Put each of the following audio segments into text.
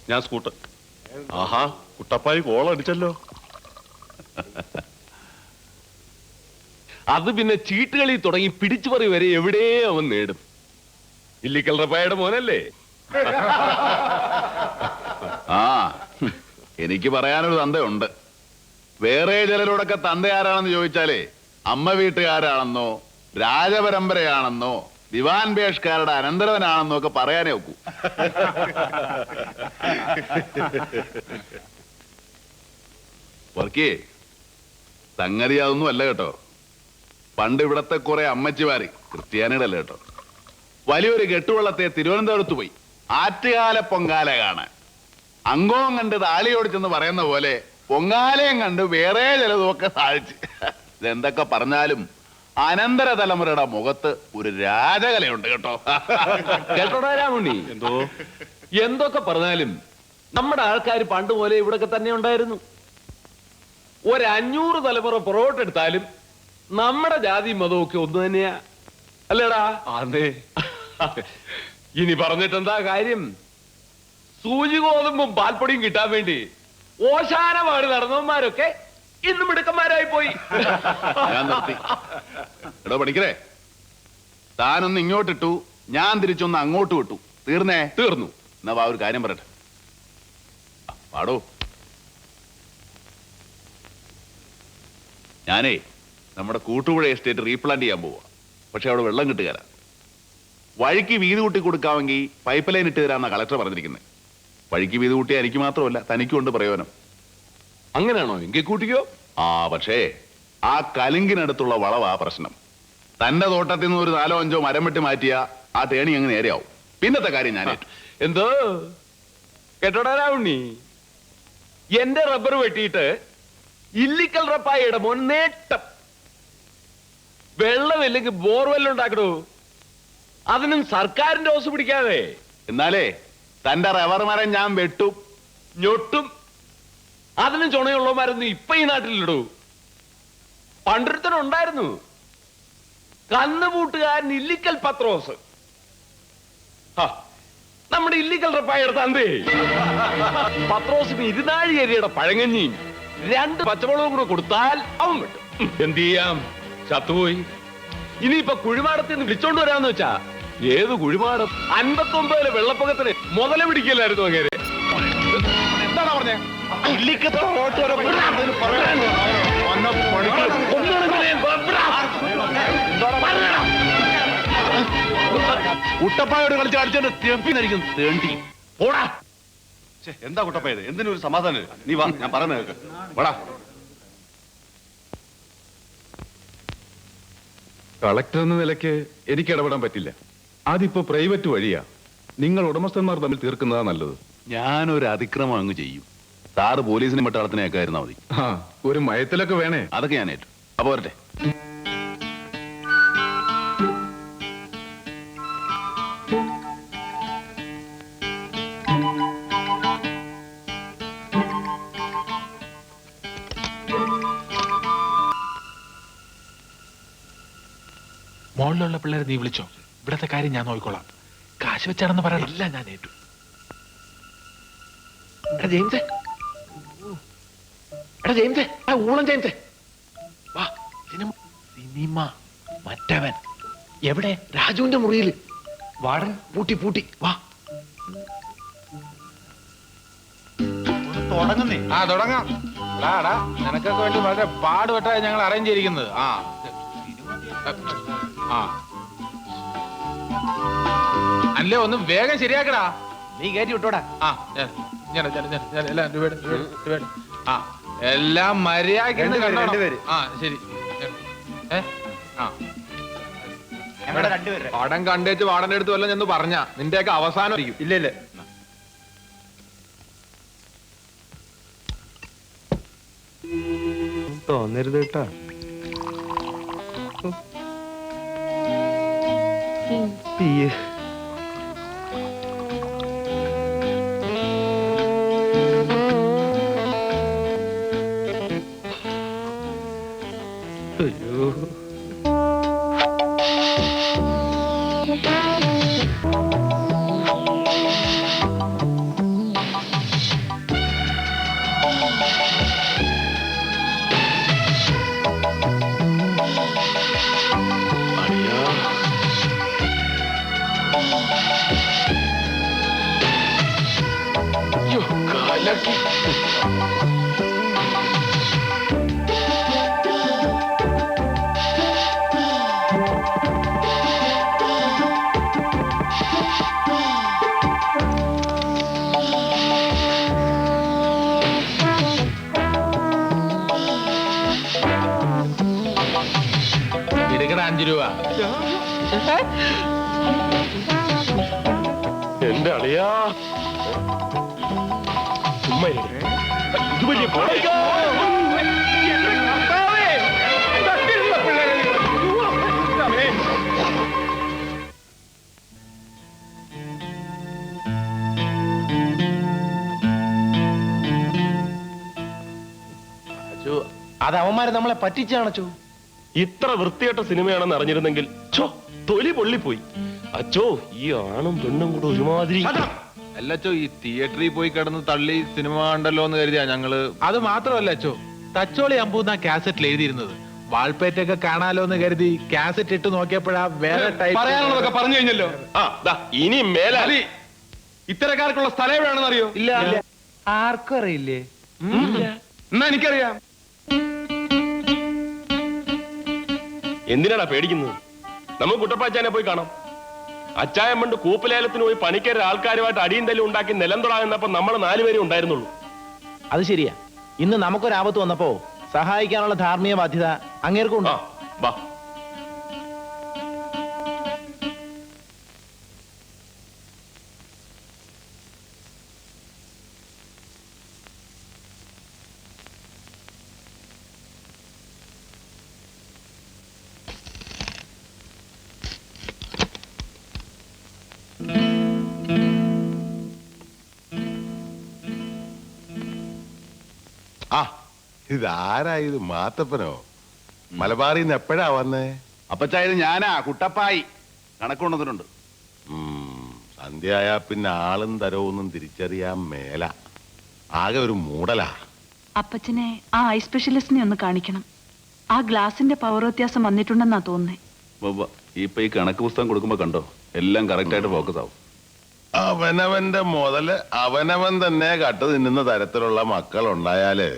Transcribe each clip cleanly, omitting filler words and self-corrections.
ഞാൻ സ്കൂട്ടർ. ആഹാ, കുട്ടപ്പായി കോൾ അടിച്ചല്ലോ. അത് പിന്നെ ചീട്ടുകളി തുടങ്ങി പിടിച്ചുപറി വരെ എവിടെ അവൻ നേടും. ഇല്ലിക്കൽ റപ്പായുടെ മോനല്ലേ? ആ, എനിക്ക് പറയാനൊരു തന്തയുണ്ട്. വേറെ ചിലരോടൊക്കെ തന്ത ആരാണെന്ന് ചോദിച്ചാലേ അമ്മ വീട്ടുകാരാണെന്നോ രാജപരമ്പരയാണെന്നോ ദിവാൻ ബേഷ്കാരുടെ അനന്തരവനാണെന്നോ ഒക്കെ പറയാനേ ഒക്കൂ. വർക്കിയേ, സംഗതി അതൊന്നും അല്ല കേട്ടോ. പണ്ട് ഇവിടത്തെ കുറെ അമ്മച്ചിമാര്, ക്രിസ്ത്യാനികളല്ല കേട്ടോ, വലിയൊരു കെട്ടുവള്ളത്തെ തിരുവനന്തപുരത്ത് പോയി ആറ്റുകാല പൊങ്കാല കാണാൻ. അംഗവും കണ്ട് താലിയോടിച്ചെന്ന് പറയുന്ന പോലെ പൊങ്കാലയും കണ്ട് വേറെ ചിലതുമൊക്കെ സാധിച്ച്. ഇതെന്തൊക്കെ പറഞ്ഞാലും അനന്തര തലമുറയുടെ മുഖത്ത് ഒരു രാജകലയുണ്ട് കേട്ടോ. കേട്ടോടാ രാമുണ്ണി, എന്തോ എന്തൊക്കെ പറഞ്ഞാലും നമ്മുടെ ആൾക്കാർ പണ്ട് പോലെ ഇവിടൊക്കെ തന്നെ ഉണ്ടായിരുന്നു. 500 തലമുറ പുറകോട്ടെടുത്താലും നമ്മുടെ ജാതി മതവും ഒക്കെ ഒന്ന് തന്നെയാ, അല്ലേടാ? അതെ. ഇനി പറഞ്ഞിട്ടെന്താ കാര്യം? സൂചി ഗോതമ്പും പാൽപ്പൊടിയും കിട്ടാൻ വേണ്ടി ഓശാന പാടി നടന്നവന്മാരൊക്കെ ഇന്ന് മിടുക്കന്മാരായി പോയി. ഞാൻ നിർത്തി. എടോ പഠിക്കരേ, താനൊന്ന് ഇങ്ങോട്ടിട്ടു, ഞാൻ തിരിച്ചൊന്ന് അങ്ങോട്ട് വിട്ടു. തീർന്നു. എന്നാ വാ, ഒരു കാര്യം പറയട്ടെ. പാടോ. ഞാനേ നമ്മുടെ കൂട്ടുപുഴ എസ്റ്റേറ്റ് റീപ്ലാന്റ് ചെയ്യാൻ പോവാ. പക്ഷെ അവിടെ വെള്ളം കിട്ടുകയില്ല. വഴിക്ക് വീതി കൂട്ടി കൊടുക്കാമെങ്കിൽ പൈപ്പ് ലൈൻ ഇട്ട് തരാമെന്നാ കളക്ടർ പറഞ്ഞിരിക്കുന്നത്. വഴിക്ക് വീതി കൂട്ടിയാൽ എനിക്ക് മാത്രമല്ല, തനിക്കും ഉണ്ട് പ്രയോജനം. അങ്ങനെയാണോ? എങ്കിൽ കൂട്ടിക്കോ. ആ, പക്ഷേ ആ കലുങ്കിനടുത്തുള്ള വളവാ പ്രശ്നം. തന്റെ തോട്ടത്തിൽ നിന്ന് ഒരു 4-5 മരം വെട്ടി മാറ്റിയ ആ തേണി അങ്ങ് നേരെയാവും. പിന്നത്തെ കാര്യം ഞാൻ എന്തോ കേട്ടോടാ രാവുണ്ണി, എന്റെ റബ്ബർ വെട്ടിയിട്ട് ഇല്ലിക്കൽ റപ്പായിയുടെ മോൻ നേട്ടം. വെള്ളമില്ലെങ്കിൽ ബോർവെല്ലുണ്ടാക്കണോ? അതിനും സർക്കാരിന്റെ ഓസ് പിടിക്കാതെ. എന്നാലേ തന്റെ റബ്ബർ മരം ഞാൻ വെട്ടും ഞൊട്ടും. അതിനും ചുണയുള്ളവന്മാരൊന്നും ഇപ്പൊ ഈ നാട്ടിലിടൂ. പണ്ടൊരുത്തനുണ്ടായിരുന്നു, കന്നുകൂട്ടുകാരൻ ഇല്ലിക്കൽ പത്രോസ്. നമ്മുടെ ഇല്ലിക്കൽ റപ്പായുടെ തന്തേ. പത്രോസിന് 20 അരിയുടെ പഴങ്ങഞ്ഞിയും 2 പച്ചമുളകും കൂടെ കൊടുത്താൽ അവൻ വിട്ടും. എന്ത് ചെയ്യാം, ചത്തുപോയി. ഇനിയിപ്പൊ കുഴിമാടത്തിൽ നിന്ന് വിളിച്ചോണ്ട് വരാന്ന് വെച്ചാ ഏത് കുഴിമാടം? 59 വെള്ളപ്പൊക്കത്തിന് മുതല പിടിക്കലായിരുന്നു അങ്ങനെ. എന്താണോ പറഞ്ഞേ? കുട്ടപ്പായോട് കളിച്ച് അടിച്ചോണ്ട് തെപ്പിന്നായിരിക്കും തേണ്ടി. പോടാ. എന്താ കുട്ടപ്പായത്? എന്തിനൊരു സമാധാനം? നീ വാ, ഞാൻ പറഞ്ഞു കേൾക്ക്. വാടാ. കളക്ടർ എന്ന നിലയ്ക്ക് എനിക്ക് ഇടപെടാൻ പറ്റില്ല. അതിപ്പോ പ്രൈവറ്റ് വഴിയാ. നിങ്ങൾ ഉടമസ്ഥന്മാർ തമ്മിൽ തീർക്കുന്നതാ നല്ലത്. ഞാനൊരു അതിക്രമം അങ്ങ് ചെയ്യും. സാറ് പോലീസിനെ പട്ടാളത്തിനെയൊക്കെ ആയിരുന്നാ മതി. ആ, ഒരു മയത്തിലൊക്കെ വേണേ. അതൊക്കെ ഞാൻ ഏറ്റു. അപ്പൊ വരട്ടെ. മോളിലുള്ള പിള്ളേരെ നീ വിളിച്ചോ. ഇവിടത്തെ കാര്യം ഞാൻ നോക്കിക്കോളാം. കാശ് വെച്ചാണെന്ന് പറയണം. എല്ലാം ഞാൻ ഏറ്റു. ജെയിംസേ, ജെയിംസേ, ഊളം ജെയിംസേ, വാ. സിനിമ മറ്റവൻ എവിടെ? രാജുവിന്റെ മുറിയിൽ. വാടൻ പൂട്ടി. വാ. തുടങ്ങുന്നേ. തുടങ്ങാം. നിനക്കൊക്കെ വേണ്ടി വളരെ പാടുപെട്ടായി ഞങ്ങൾ അറേഞ്ച് ചെയ്തിരിക്കുന്നത്. അല്ലേ ഒന്ന് വേഗം ശരിയാക്കടാ. നീ കയറ്റി വിട്ടോടാ. എല്ലാം മര്യാദ. ശരി. പടം കണ്ടേച്ച് വാടന്റെ അടുത്ത് വല്ല ചെന്ന് പറഞ്ഞ നിന്റെയൊക്കെ അവസാനം ഇരിക്കും. ഇല്ല തോന്നരുത് കേട്ടാ. അയ്യോ, എടുക്കട 5 രൂപ. എന്റെ അളിയാ ചുമ്മാ ഇരി. ഇത് വലിയ കോടതിക്കാ. അത് അവന്മാര് നമ്മളെ പറ്റിച്ചാണോ? ഇത്ര വൃത്തികെട്ട സിനിമയാണെന്ന് അറിഞ്ഞിരുന്നെങ്കിൽ ഛോ, തൊലി പൊള്ളിപ്പോയി. അച്ചോ, ഈ ആണും പെണ്ണും കൂടെ ഒരുമാതിരി. അല്ലച്ചോ, ഈ തിയേറ്ററിൽ പോയി കിടന്ന് തള്ളി സിനിമ കണ്ടല്ലോ എന്ന് കരുതിയാ ഞങ്ങള്. അത് മാത്രമല്ല അച്ചോ, തച്ചോളി അമ്പൂന്ന കാസറ്റിൽ എഴുതിയിരുന്നത്. വാൾപ്പേറ്റൊക്കെ കാണാലോ എന്ന് കരുതി കാസറ്റ് ഇട്ട് നോക്കിയപ്പോഴാ വേറെ പറയാനുള്ളതൊക്കെ പറഞ്ഞു കഴിഞ്ഞല്ലോ. ആ ദാ, ഇനി മേലാലി ഇത്തരക്കാർക്കുള്ള സ്ഥലം എവിടെയാണെന്ന് അറിയോ? ഇല്ല. ആർക്കും അറിയില്ലേ? എന്നാ എനിക്കറിയാം. എന്തിനാടാ പേടിക്കുന്നത്? നമുക്ക് കുട്ടപ്പാച്ചാനെ പോയി കാണാം. അച്ചായം പണ്ട് കൂപ്പലേലത്തിന് പോയി പണിക്കര ആൾക്കാരുമായിട്ട് അടിയും തല്ലും ഉണ്ടാക്കി നിലം തൊടാകുന്നപ്പോ നമ്മൾ 4 പേരെ ഉണ്ടായിരുന്നുള്ളൂ. അത് ശരിയാ. ഇന്ന് നമുക്കൊരാപത്ത് വന്നപ്പോ സഹായിക്കാനുള്ള ധാർമ്മിക ബാധ്യത അങ്ങേർക്കും ആ വാ. ആ ഇതാരാ ഇത്? മാത്തപ്പനോ? മലബാറിൽ നിന്ന് എപ്പോഴാ വന്നേ? അപ്പച്ചായത് ഞാനാ, കുട്ടപ്പായി. കണക്കുകൊണ്ടുവന്നിട്ടുണ്ട്. സന്ധ്യയായാ പിന്നെ ആളും തരവൊന്നും തിരിച്ചറിയാൻ മേല. ആകെ ഒരു മൂടലാ. അപ്പച്ചനെ ആ ഐ സ്പെഷ്യലിസ്റ്റിനെ ഒന്ന് കാണിക്കണം. ആ ഗ്ലാസിന്റെ പവർ വ്യത്യാസം വന്നിട്ടുണ്ടെന്നാ തോന്നുന്നേ. ഇപ്പൊ ഈ കണക്ക് പുസ്തകം കൊടുക്കുമ്പോ കണ്ടോ, എല്ലാം കറക്റ്റ് ആയിട്ട് ഫോക്കസ് ആവും. അവനവന്റെ മുതല് അവനവൻ തന്നെ കട്ട് തിന്നുന്ന തരത്തിലുള്ള മക്കളുണ്ടായാല്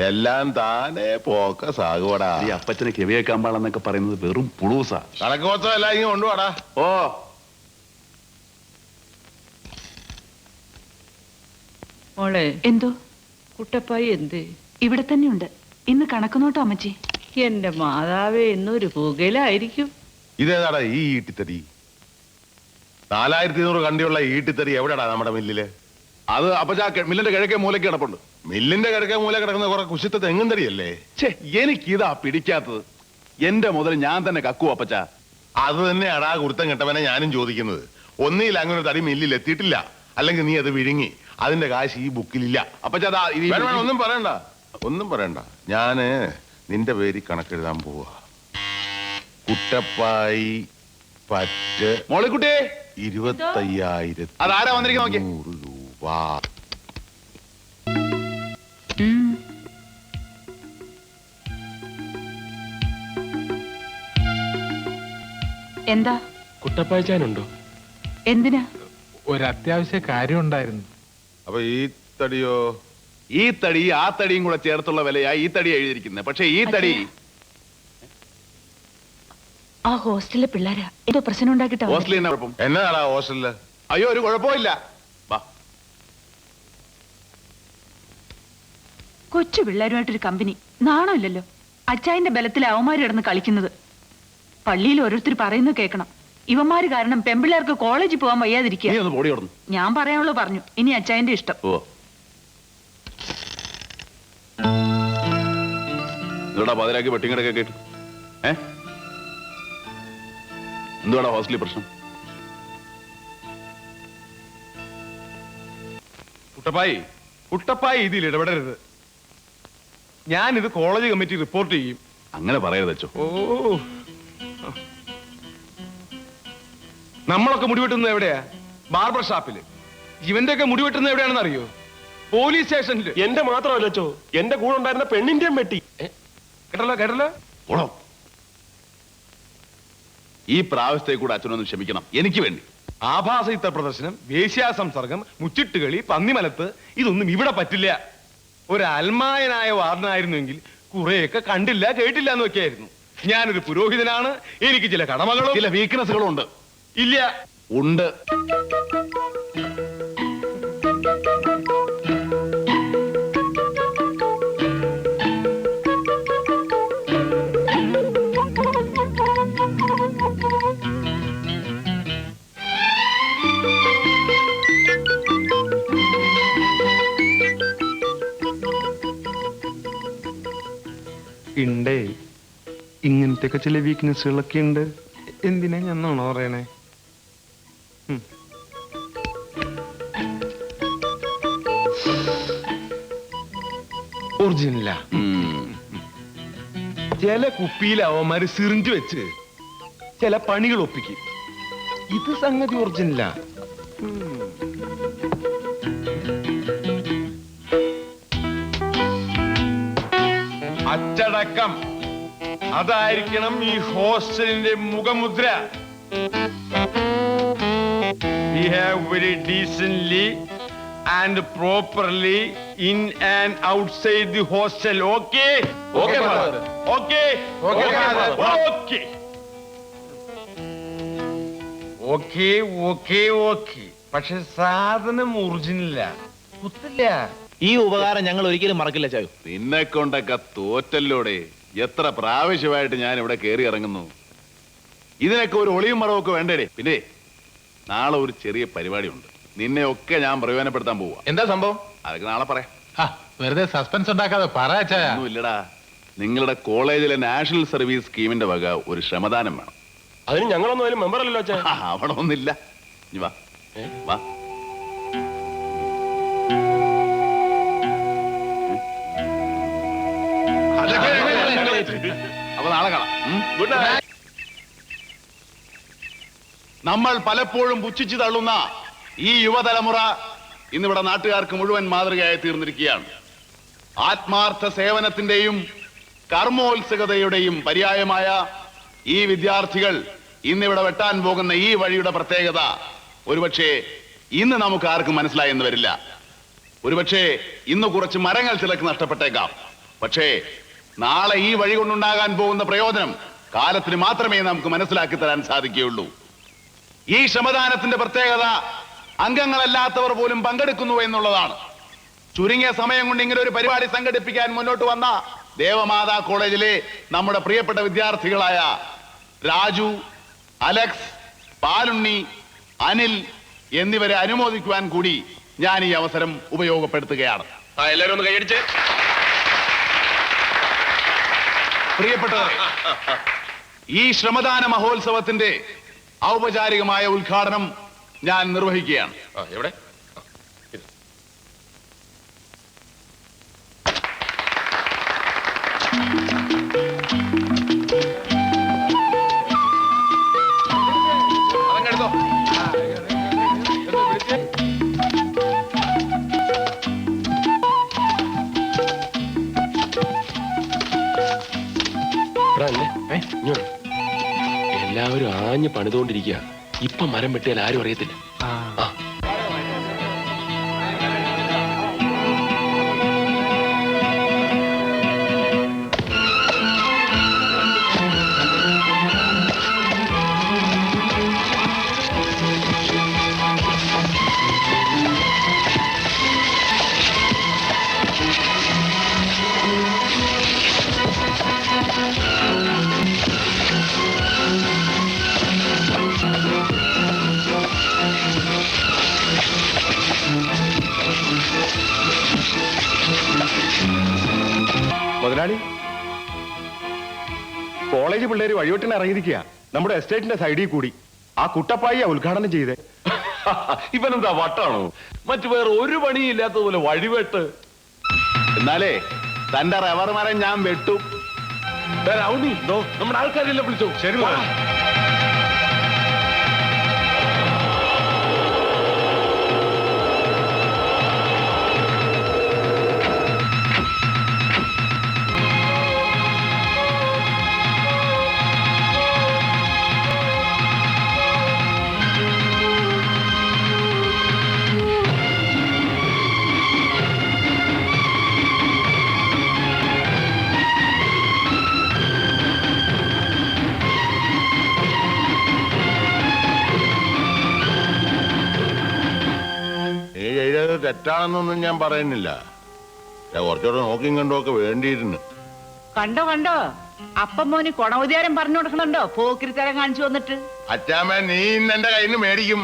എല്ലാം താനെ ഫോക്കസ് ആകുവടാ. ഈ അപ്പച്ചനെ കെവിയേക്കാൻ പാടെന്നൊക്കെ പറയുന്നത് വെറും പുളൂസാ. കണക്ക് പുസ്തകം എല്ലാം ഇങ്ങനെ കൊണ്ടുപോടാ. ഓ മോളെ, എന്തോ? കുട്ടപ്പായി എന്ത്? ഇവിടെ തന്നെയുണ്ട്. ഇന്ന് കണക്ക് നോട്ടോ അമ്മച്ചി. എന്റെ മാതാവേ, ഇന്നൊരു പുകയിലായിരിക്കും. ഇതേതാടാ ഈ ഈട്ടിത്തടി? 4200 കണ്ടിയുള്ള ഈട്ടിത്തടി എവിടെടാ നമ്മുടെ മില്ലില്? അത് അപ്പച്ചാ മില്ലിന്റെ കിഴക്കേ മൂലയ്ക്ക് കിടപ്പുണ്ട്. മില്ലിന്റെ കിഴക്കേ മൂല കിടക്കുന്ന കുറെ കുശിത്ത തെങ്ങും തടിയല്ലേ? ഛേ, എനിക്കിതാ പിടിക്കാത്തത്. എന്റെ മുതൽ ഞാൻ തന്നെ കക്കു അപ്പച്ചാ. അത് തന്നെയാടാ കുരുത്തം കെട്ടവനെ ഞാനും ചോദിക്കുന്നത്. ഒന്നിയിൽ അങ്ങനെ ഒരു തടി മില്ലിൽ എത്തിയിട്ടില്ല, അല്ലെങ്കിൽ നീ അത് വിഴുങ്ങി. അതിന്റെ കാശ് ഈ ബുക്കിലില്ല. അപ്പച്ചാ ഒന്നും പറയണ്ട, ഒന്നും പറയണ്ട. ഞാന് നിന്റെ പേര് കണക്കെഴുതാൻ പോവാ. കുട്ടപ്പായി പറ്റ് മോളിക്കുട്ടി 25,500 അതാരാ വന്നിരിക്കുന്ന നോക്കി. രൂപ. എന്താ? കുട്ടപ്പാച്ചാനുണ്ടോ? എന്തിനാ? ഒരു അത്യാവശ്യ കാര്യം ഉണ്ടായിരുന്നു. അപ്പൊ ഈ തടിയോ? ഈ തടി ആ തടിയും കൂടെ ചേർത്തുള്ള വിലയാ ഈ തടി എഴുതിയിരിക്കുന്നത്. പക്ഷെ ഈ തടി ആ ഹോസ്റ്റലിലെ പിള്ളേരാ എന്തോ പ്രശ്നം ഉണ്ടാക്കിട്ടോ. ഹോസ്റ്റലിൽ എന്നാ കുഴപ്പം? എന്നതാടാ ഹോസ്റ്റലില്? അയ്യോ, ഒരു കുഴപ്പമില്ല. വാ. കൊച്ചു പിള്ളേരുമായിട്ടൊരു കമ്പനി. നാണമില്ലല്ലോ. അച്ചായന്റെ ബലത്തിൽ അവന്മാര് കിടന്ന് കളിക്കുന്നത്. പള്ളിയിൽ ഓരോരുത്തർ പറയുന്നത് കേൾക്കണം. ഇവന്മാര് കാരണം പെമ്പിള്ളേർക്ക് കോളേജിൽ പോകാൻ വയ്യാതിരിക്കുക. നീ ഒന്ന് പൊടി കൊടുന്നു. ഞാൻ പറയാനുള്ളത് പറഞ്ഞു. ഇനി അച്ചായന്റെ ഇഷ്ടം. ഓ, ഇതോടാ പതിരാക്കി വെട്ടിങ്ങടൊക്കെ കേട്ടു. എന്തുവാടാ ഹോസ്റ്റലിൽ പ്രശ്നം? കുട്ടപ്പായി ഇതിൽ ഇടപെടരുത്. ഞാനിത് കോളേജ് കമ്മിറ്റി റിപ്പോർട്ട് ചെയ്യും. അങ്ങനെ പറയരുത് അച്ചോ. ഓ, നമ്മളൊക്കെ മുടിവെട്ടുന്നത് എവിടെയാ? ബാർബർ ഷാപ്പില്. ഇവന്റെ ഒക്കെ മുടിവെട്ടുന്നത് എവിടെയാണെന്ന് അറിയോ? പോലീസ് സ്റ്റേഷനില്. എന്റെ മാത്രമല്ലോ, എന്റെ കൂടെ ഉണ്ടായിരുന്ന പെണ്ണിന്റെയും വെട്ടി. കേട്ടല്ലോ. ഓടോ, ഈ പ്രാവശ്യത്തെ കൂടെ അച്ഛനൊന്ന് ക്ഷമിക്കണം, എനിക്ക് വേണ്ടി. ആഭാസ ചിത്ര പ്രദർശനം, വേശ്യാ സംസർഗം, മുച്ചിട്ടുകളി, പന്നിമലത്ത് ഇതൊന്നും ഇവിടെ പറ്റില്ല. ഒരു അൽമായനായ വാർഡനായിരുന്നെങ്കിൽ കുറെയൊക്കെ കണ്ടില്ല കേട്ടില്ല എന്നൊക്കെയായിരുന്നു. ഞാനൊരു പുരോഹിതനാണ്, എനിക്ക് ചില കടമകളും ചില വീക്ക്നെസ്സുകളും ഉണ്ട്. ഇല്ല. ഉണ്ട്. ഉണ്ടേ, ഇങ്ങനത്തെ ചില വീക്ക്നെസ്സുകളൊക്കെ ഉണ്ട്. എന്തിനാ ഞാൻ നോണ പറയണേ? ഒറിജിനല. ചില കുപ്പിയിൽ അവന്മാര് സിറിഞ്ച് വെച്ച് ചില പണികൾ ഒപ്പിക്കും. ഇത് സംഗതി ഒറിജിനല. അച്ചടക്കം അതായിരിക്കണം ഈ ഹോസ്റ്റലിന്റെ മുഖമുദ്ര. Behave very decently and properly in and outside the hostel. Okay? Okay, father. Okay? Okay, father. Okay. Okay, okay, okay. പക്ഷെ സാധനം ഒറിജിനല്ല, കുത്തില്ല. ഈ ഉപകാരം ഞങ്ങൾ ഒരിക്കലും മറക്കില്ല ചായു. നിന്നെ കൊണ്ടൊക്കെ തോറ്റല്ലോടെ. എത്ര പ്രാവശ്യമായിട്ട് ഞാൻ ഇവിടെ കയറി ഇറങ്ങുന്നു. ഇതിനൊക്കെ ഒരു ഒളിയും മറവൊക്കെ വേണ്ടേ. പിന്നെ നാളെ ഒരു ചെറിയ പരിപാടി ഉണ്ട്. നിന്നെ ഒക്കെ ഞാൻ പ്രയോജനപ്പെടുത്താൻ പോവാ. എന്താ സംഭവം? അതൊക്കെ നാളെ പറയാം. വെറുതെ സസ്പെൻസ് ഉണ്ടാക്കാതെ പറയാ. ഒന്നുമില്ലടാ, നിങ്ങളുടെ കോളേജിലെ നാഷണൽ സർവീസ് സ്കീമിന്റെ വക ഒരു ശ്രമദാനം വേണം. അതിന് ഞങ്ങളൊന്നും അതിൽ മെമ്പർ അല്ലല്ലോ അച്ഛാ. അവിടെ ഒന്നില്ല. ഇനി വാ വാ. അപ്പൊ നാളെ കാണാം. Good night. നമ്മൾ പലപ്പോഴും പുച്ഛിച്ചു തള്ളുന്ന ഈ യുവതലമുറ ഇന്നിവിടെ നാട്ടുകാർക്ക് മുഴുവൻ മാതൃകയായി തീർന്നിരിക്കുകയാണ്. ആത്മാർത്ഥ സേവനത്തിന്റെയും കർമ്മോത്സുകതയുടെയും പര്യായമായ ഈ വിദ്യാർത്ഥികൾ ഇന്നിവിടെ വെട്ടാൻ പോകുന്ന ഈ വഴിയുടെ പ്രത്യേകത ഒരുപക്ഷെ ഇന്ന് നമുക്ക് ആർക്കും മനസ്സിലായെന്ന് വരില്ല. ഒരുപക്ഷെ ഇന്ന് കുറച്ച് മരങ്ങൾ ചിലക്ക് നഷ്ടപ്പെട്ടേക്കാം. പക്ഷേ നാളെ ഈ വഴി കൊണ്ടുണ്ടാകാൻ പോകുന്ന പ്രയോജനം കാലത്തിന് മാത്രമേ നമുക്ക് മനസ്സിലാക്കി തരാൻ സാധിക്കുകയുള്ളൂ. ഈ ശ്രമദാനത്തിന്റെ പ്രത്യേകത അംഗങ്ങളല്ലാത്തവർ പോലും പങ്കെടുക്കുന്നു എന്നുള്ളതാണ്. ചുരുങ്ങിയ സമയം കൊണ്ട് ഇങ്ങനെ ഒരു പരിപാടി സംഘടിപ്പിക്കാൻ മുന്നോട്ട് വന്ന ദേവമാതാ കോളേജിലെ നമ്മുടെ പ്രിയപ്പെട്ട വിദ്യാർത്ഥികളായ രാജു, അലക്സ്, പാലുണ്ണി, അനിൽ എന്നിവരെ അനുമോദിക്കുവാൻ കൂടി ഞാൻ ഈ അവസരം ഉപയോഗപ്പെടുത്തുകയാണ്. എല്ലാവരും ഒന്ന് കൈയടിച്ച്. പ്രിയപ്പെട്ടവരെ, ഈ ശ്രമദാന മഹോത്സവത്തിന്റെ ഔപചാരികമായ ഉദ്ഘാടനം ഞാൻ നിർവഹിക്കുകയാണ്. എവിടെ? അതങ്ങെടുത്തോ. എല്ലാവരും ആഞ്ഞ് പണിതുകൊണ്ടിരിക്കുക. ഇപ്പൊ മരം വെട്ടിയാൽ ആരും അറിയത്തില്ല. മുതലാളി, കോളേജ് പിള്ളേര് വഴിവെട്ടിന് ഇറങ്ങിയിരിക്കുക. നമ്മുടെ എസ്റ്റേറ്റിന്റെ സൈഡിൽ കൂടി ആ കുട്ടപ്പായിയാ ഉദ്ഘാടനം ചെയ്തേ. ഇവനെന്താ വട്ടാണോ? മറ്റു വേറെ ഒരു പണിയും ഇല്ലാത്തതുപോലെ വഴിവെട്ട്. എന്നാലേ തന്റെ റബ്ബർ മരം ഞാൻ വെട്ടും. റൗണി, നമ്മുടെ ആൾക്കാരെല്ലാം വിളിച്ചോ. ശരി മുതലാളി. തെറ്റാണെന്നൊന്നും ഞാൻ പറയുന്നില്ല. കുറച്ചുകൂടെ നോക്കിയും കണ്ടുമൊക്കെ വേണ്ടിയിരുന്നു. കണ്ടോ കണ്ടോ അപ്പം മോന് കൊണവുദ്യാരം പറഞ്ഞു കൊടുക്കണുണ്ടോ പോക്കിരിത്തരം കാണിച്ചു വന്നിട്ട്. അച്ചാമ്മ നീ ഇന്ന് എന്റെ കയ്യിൽ നിന്ന് മേടിക്കും.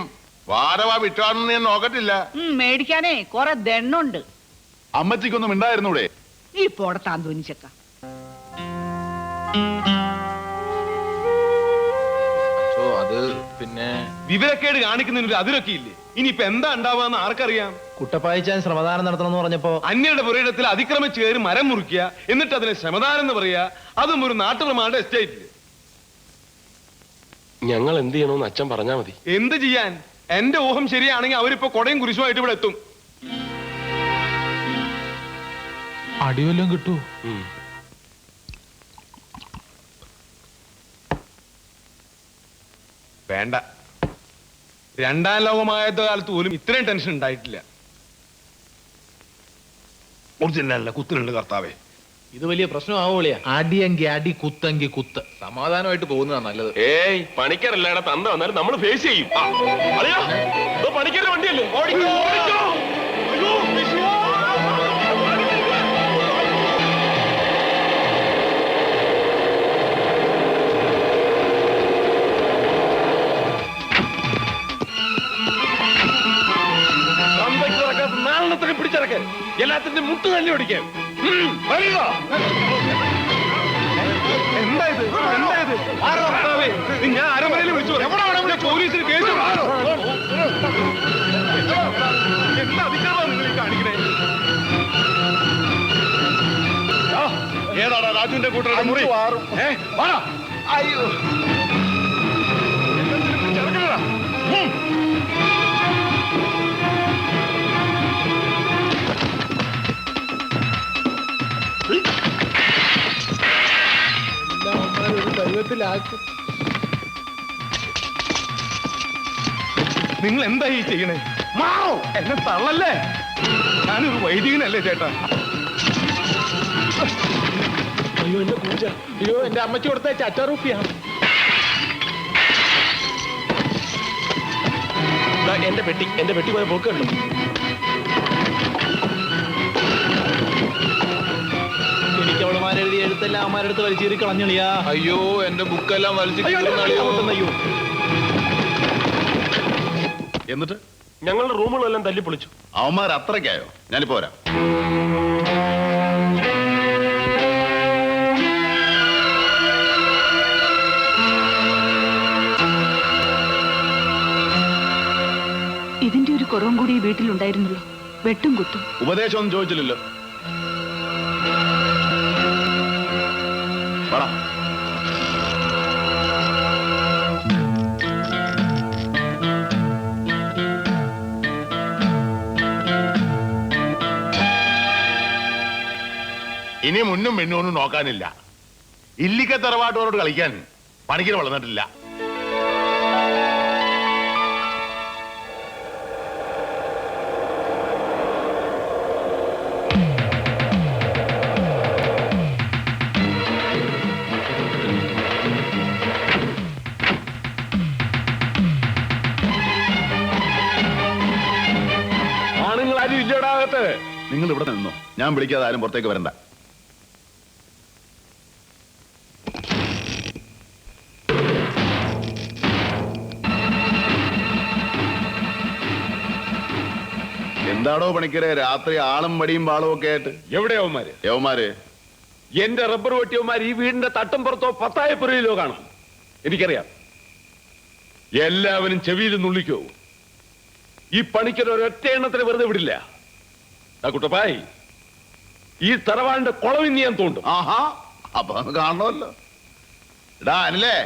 വാരവാ വിട്ടാണെന്ന് ഞാൻ നോക്കത്തില്ല. മേടിക്കാനേ കൊറേ ദണ്ണുണ്ട്. അമ്മച്ചിക്കൊന്നും ഉണ്ടായിരുന്നൂടെ? ഈ പോടത്താൻ തോന്നിച്ചക്ക. അത് പിന്നെ വിവരക്കേട് കാണിക്കുന്നതിന് അതിരൊക്കെ ഇല്ലേ? ഇനിയിപ്പോ എന്താ ഉണ്ടാവുക ആർക്കറിയാം? കുട്ടപ്പായിച്ചാൻ ശ്രമദാനം നടത്തണമെന്ന് പറഞ്ഞപ്പോ അന്യരുടെ പുരയിടത്തിൽ അതിക്രമിച്ച് കയറി മരം മുറിക്കുക, എന്നിട്ട് അതിനെ ശ്രമദാനം എന്ന് പറയാ, അതും ഒരു നാട്ടുപ്രമാണയുടെ എസ്റ്റേറ്റില്. ഞങ്ങൾ എന്ത് ചെയ്യണമെന്ന് അച്ഛൻ പറഞ്ഞാ മതി. എന്ത് ചെയ്യാൻ? എന്റെ ഊഹം ശരിയാണെങ്കിൽ അവരിപ്പോ കൊടയും കുരിശുമായിട്ട് ഇവിടെ എത്തും. അടിവല്ലോ കിട്ടൂ? വേണ്ട. രണ്ടാം ലോകമായത് കാലത്ത് പോലും ഇത്രയും ടെൻഷൻ ഉണ്ടായിട്ടില്ല. കുത്തിനുണ്ട് കർത്താവേ. ഇത് വലിയ പ്രശ്നമാവോളിയാ. അടിയെങ്കി അടി, കുത്തെങ്കി കുത്ത്. സമാധാനമായിട്ട് പോകുന്നതാ നല്ലത്. ഏയ് പണിക്കാരല്ലേടാ തന്ത വന്നാലും നമ്മൾ ഫേസ് ചെയ്യും. പണിക്കാരുടെ വണ്ടിയല്ലേ? ഓടിക്കോ, ഓടിക്കോ. അയ്യോ, വിഷു. നാളെ പിടിച്ചിറക്ക, എല്ലാത്തിന്റെ മുട്ട് തന്നെ ഓടിക്കാൻ. എന്തായത്? എന്തായത്? ഞാൻ അരമനയിൽ വിളിച്ചു പോലീസിന് കേസ്. എന്താ അതിക്രമമാണ് നിങ്ങൾ കാണിക്കണേ? ഏതാടാ രാജുവിന്റെ കൂട്ടരുടെ മുറി? അയ്യോ, നിങ്ങൾ എന്താ ഈ ചെയ്യണേ? മാറോ, എന്നെ തള്ളല്ലേ. ഞാനൊരു വൈദികനല്ലേ ചേട്ടാ. അയ്യോ എന്റെ പൂജ. അയ്യോ എന്റെ അമ്മച്ചി കൊടുത്ത ചറ്റാറുപ്പിയാ. എന്റെ പെട്ടി പോയ പോക്കുണ്ടോ? എനിക്ക് അവളുമാരെഴുതി എഴുത്തെല്ലാം അമ്മമാരെടുത്ത് വലിച്ചീറി കളഞ്ഞളിയാ. അയ്യോ എന്റെ ബുക്കെല്ലാം വലിച്ചു. എന്നിട്ട് ഞങ്ങളുടെ റൂമുകളെല്ലാം തല്ലിപ്പൊളിച്ചു. അവന്മാർ അത്രയ്ക്കായോ? ഞാനിപ്പോ വരാം. ഇതിന്റെ ഒരു കുറവും കൂടി ഈ വീട്ടിലുണ്ടായിരുന്നുള്ളൂ. വെട്ടും കുത്തും. ഉപദേശമൊന്നും ചോദിച്ചില്ലല്ലോ. ഇനി മുന്നും പിന്നൊന്നും നോക്കാനില്ല. ഇല്ലിക്ക തറവാട്ടോരോട് കളിക്കാൻ പണിക്കര് വളർന്നിട്ടില്ല. ആണുങ്ങളാരും ഇല്ലടാകത്ത്. നിങ്ങൾ ഇവിടെ നിന്നോ, ഞാൻ വിളിക്കാതെ ആരും പുറത്തേക്ക് വരണ്ട. എന്താടോ പണിക്കരെ രാത്രി ആളും വടിയും വാളും ഒക്കെ ആയിട്ട്? എവിടെയവന്മാര്? യവന്മാര് എന്റെ റബ്ബർ വെട്ടിയവന്മാർ ഈ വീടിന്റെ തട്ടും പുറത്തോ പത്തായപ്പുരയിലോ കാണാം. എനിക്കറിയാം. എല്ലാവരും ചെവിയിൽ നുള്ളിക്കോ. ഈ പണിക്കർ ഒരൊറ്റ എണ്ണത്തിന് വെറുതെ വിടില്ല. കുട്ടപ്പായി, ഈ തറവാടിന്റെ കുളവിന്ന് ഞാൻ തോണ്ടും. ആഹാ, അപ്പൊ കാണണമല്ലോ. ഇടാ അനിലേ,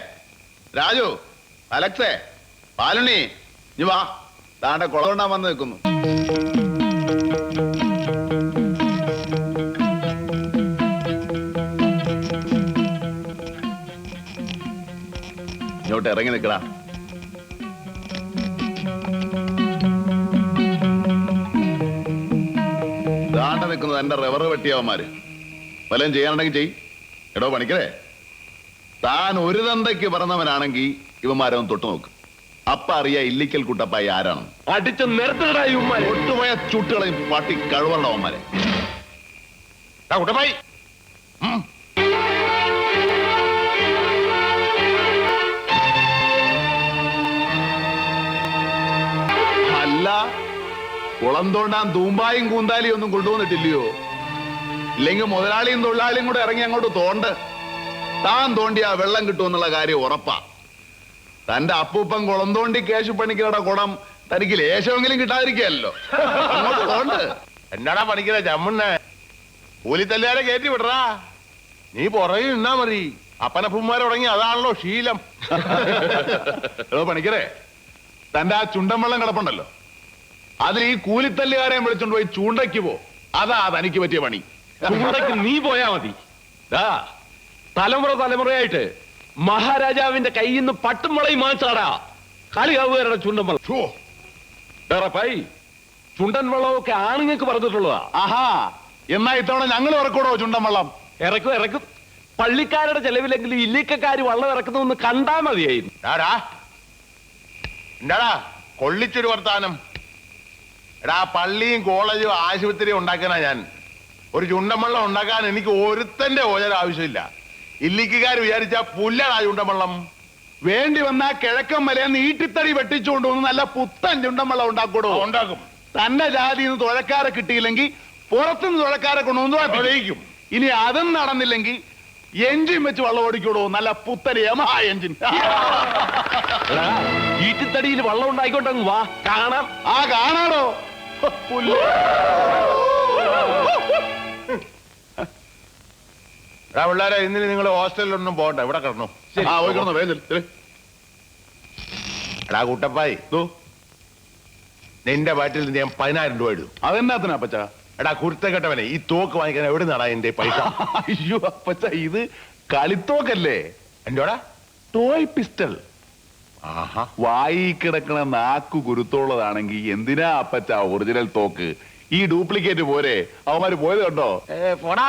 രാജു, അലക്സേ, പാലുണ്ണി, ഇനി വാ. താണ്ടെ കുളം കൊണ്ടാൻ വന്ന് നിൽക്കുന്നു. ഇങ്ങോട്ട് ഇറങ്ങി നിൽക്കടാ. താണ്ട നിൽക്കുന്നത് എന്റെ റബ്ബർ വെട്ടിയവന്മാര്. വല്ലതും ചെയ്യാനുണ്ടെങ്കിൽ ചെയ്. എടോ പണിക്കരേ, താൻ ഒരു തന്തയ്ക്ക് പറഞ്ഞവനാണെങ്കിൽ ഇവന്മാരൊന്ന് തൊട്ടു നോക്ക്. അപ്പ അറിയാ ഇല്ലിക്കൽ കുട്ടപ്പായി ആരാണ്. അടിച്ച് നിരത്തിലടാ ഇവന്മാരെ. ഒട്ടുപോയ ചുട്ടുകളെയും പട്ടി കഴിവുള്ള അവന്മാരെ. കുട്ടപ്പായി അല്ല, കുളം തോണ്ടാൻ തൂമ്പായും കൂന്താലിയും ഒന്നും കൊണ്ടുവന്നിട്ടില്ലയോ? ഇല്ലെങ്കിൽ മുതലാളിയും തൊഴിലാളിയും കൂടെ ഇറങ്ങി അങ്ങോട്ട് തോണ്ട്. താൻ തോണ്ടിയാ വെള്ളം കിട്ടുമെന്നുള്ള കാര്യം ഉറപ്പാ. തന്റെ അപ്പൂപ്പൻ കുളം തോണ്ടി കേശു പണിക്കരുടെ കുടം തനിക്ക് ലേശമെങ്കിലും കിട്ടാതിരിക്കല്ലോ. അങ്ങോട്ട് തോണ്ട്. എന്നാടാ പണിക്കണ ചമ്മുണ്ണ കൂലിത്തല്ലുകാരെ കയറ്റി വിടറാ. നീ പുറകെ നിന്നാ മതി. അപ്പനപ്പന്മാരെ തുടങ്ങി അതാണല്ലോ ശീലം. പണിക്കരെ, തന്റെ ആ ചുണ്ടൻ വെള്ളം കിടപ്പുണ്ടല്ലോ, അതിൽ ഈ കൂലിത്തല്ലുകാരെ വിളിച്ചോണ്ട് പോയി ചൂണ്ടയ്ക്ക് പോ. അതാ തനിക്ക് പറ്റിയ പണി. ചൂണ്ടയ്ക്ക് നീ പോയാ മതി. ദാ തലമുറയായിട്ട് മഹാരാജാവിന്റെ കയ്യിൽ നിന്ന് പട്ടും മുളയും മാച്ചാടാ കളിയാവുകാരുടെ ചുണ്ടൻ വെള്ളം. പൈ ചുണ്ടൻ വെള്ളമൊക്കെ ആണുങ്ങൾക്ക് പറഞ്ഞിട്ടുള്ളതാ. ആഹാ, എന്നാ ഇത്തവണ ഞങ്ങൾ ഇറക്കൂടോ ചുണ്ടൻ വെള്ളം? ഇറക്കും. പള്ളിക്കാരുടെ ചെലവിലെങ്കിലും ഇല്ലിക്കക്കാര് വള്ളം ഇറക്കുന്നൊന്ന് കണ്ടാ മതിയായിരുന്നു. എന്താടാ കൊള്ളിച്ചൊരു വർത്താനം. എടാ പള്ളിയും കോളേജും ആശുപത്രിയും ഉണ്ടാക്കാനാ ഞാൻ. ഒരു ചുണ്ടൻ വെള്ളം ഉണ്ടാക്കാൻ എനിക്ക് ഒരുത്തന്റെ ഓജര ആവശ്യമില്ല. ഇല്ലിക്കാർ വിചാരിച്ച പുല്ലടാ ചുണ്ടൻ വെള്ളം. വേണ്ടി വന്നാ കിഴക്കൻ മലയെന്ന് ഈട്ടിത്തടി വെട്ടിച്ചുകൊണ്ട് വന്ന് നല്ല പുത്തൻ ചുണ്ടൻ വെള്ളം ഉണ്ടാക്കൂടോ? ഉണ്ടാക്കും. തന്റെ ജാതിയിൽ നിന്ന് തുഴക്കാരെ കിട്ടിയില്ലെങ്കിൽ പുറത്തുനിന്ന് തുഴക്കാരെ കൊണ്ടുവന്നു. ഇനി അതും നടന്നില്ലെങ്കിൽ എഞ്ചിൻ വെച്ച് വെള്ളം ഓടിക്കൂടോ? നല്ല പുത്തൻ യമഹ എഞ്ചിൻ. ഈട്ടിത്തടിയിൽ വള്ളം ഉണ്ടായിക്കൊണ്ടങ്ങ് വാ, കാണാം. ആ കാണാടോ. പിള്ളേരെ ഇന്നലെ നിങ്ങൾ ഹോസ്റ്റലിലൊന്നും പോകണ്ട, ഇവിടെ കിടന്നു. എടാ കുട്ടപ്പായി, നിന്റെ ബാറ്റിൽ നിന്ന് ഞാൻ 10,000 രൂപ ഇടും. അതെന്നാത്തിനാ അപ്പച്ച? എടാ കുരുത്തക്കെട്ടവനെ, ഈ തോക്ക് വാങ്ങിക്കാൻ എവിടെ നിന്നാടാ എന്റെ പൈസ? അയ്യോ അപ്പച്ച, ഇത് കളിത്തോക്കല്ലേ? എന്റോടാ ടോയ് പിസ്റ്റൾ. ആഹാ, വായി കിടക്കണ നാക്കു കുരുത്തോളതാണെങ്കിൽ എന്തിനാ അപ്പച്ച ഒറിജിനൽ തോക്ക്? ഈ ഡ്യൂപ്ലിക്കേറ്റ് പോരെ? അവന്മാര് പോയത് കണ്ടോ? പോടാ